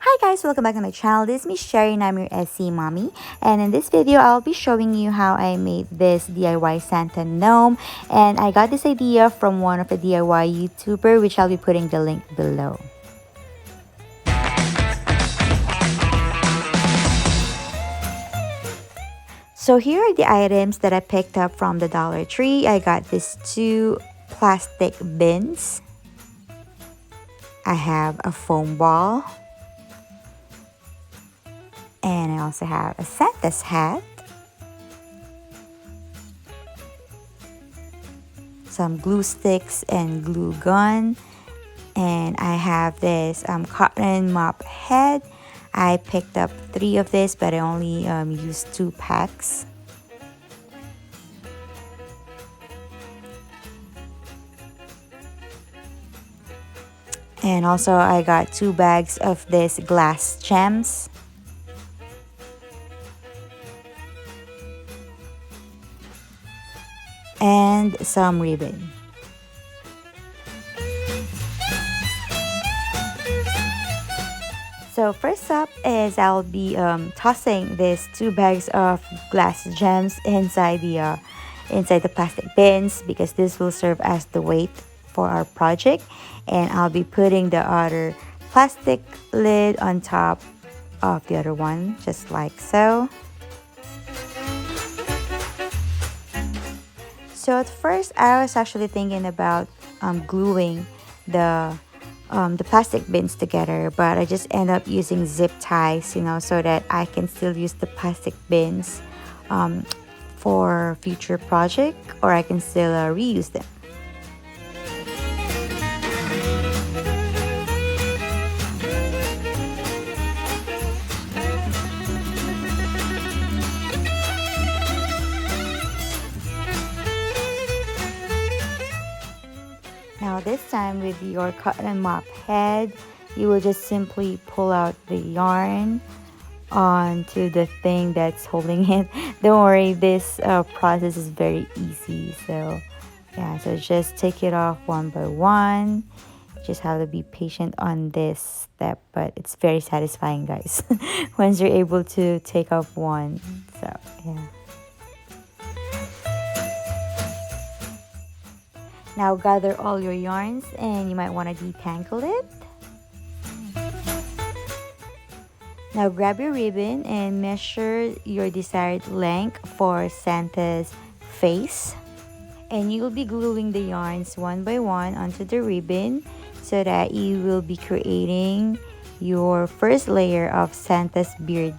Hi guys, welcome back to my channel. This is me Sherry and I'm your SC mommy, and in this video I'll be showing you how I made this DIY Santa gnome, and I got this idea from one of the DIY YouTuber, which I'll be putting the link below. So here are the items that I picked up from the Dollar Tree. I got these two plastic bins. I have a foam ball. And I also have a Santa's hat, some glue sticks and glue gun, and I have this cotton mop head. I picked up 3 of this, but I only used 2 packs. And also I got 2 bags of this glass gems. And some ribbon. So first up is I'll be tossing these 2 bags of glass gems inside the plastic bins, because this will serve as the weight for our project. And I'll be putting the other plastic lid on top of the other one, just like so. So at first, I was actually thinking about gluing the plastic bins together, but I just end up using zip ties, so that I can still use the plastic bins for future project, or I can still reuse them. Now this time, with your cotton mop head, you will just simply pull out the yarn onto the thing that's holding it. Don't worry, this process is very easy. So yeah, so just take it off one by one. Just have to be patient on this step, but it's very satisfying, guys, once you're able to take off one. So yeah. Now gather all your yarns, and you might want to detangle it. Now grab your ribbon and measure your desired length for Santa's face. And you will be gluing the yarns one by one onto the ribbon, so that you will be creating your first layer of Santa's beard.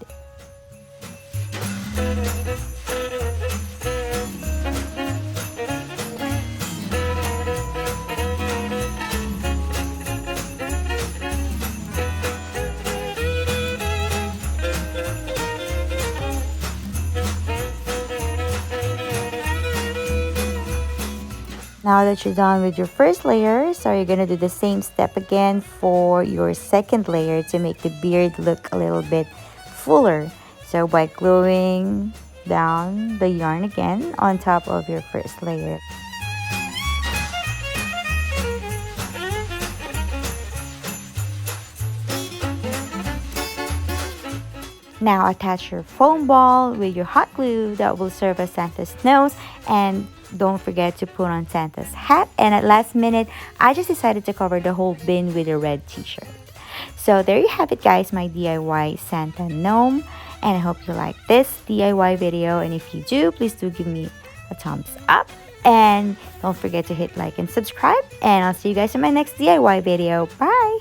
Now that you're done with your first layer, so you're gonna do the same step again for your second layer to make the beard look a little bit fuller. So by gluing down the yarn again on top of your first layer. Now attach your foam ball with your hot glue that will serve as Santa's nose, and don't forget to put on Santa's hat. And at last minute, I just decided to cover the whole bin with a red t-shirt. So there you have it, guys, my DIY Santa gnome. And I hope you like this DIY video, and if you do, please do give me a thumbs up. And don't forget to hit like and subscribe, and I'll see you guys in my next DIY video. Bye!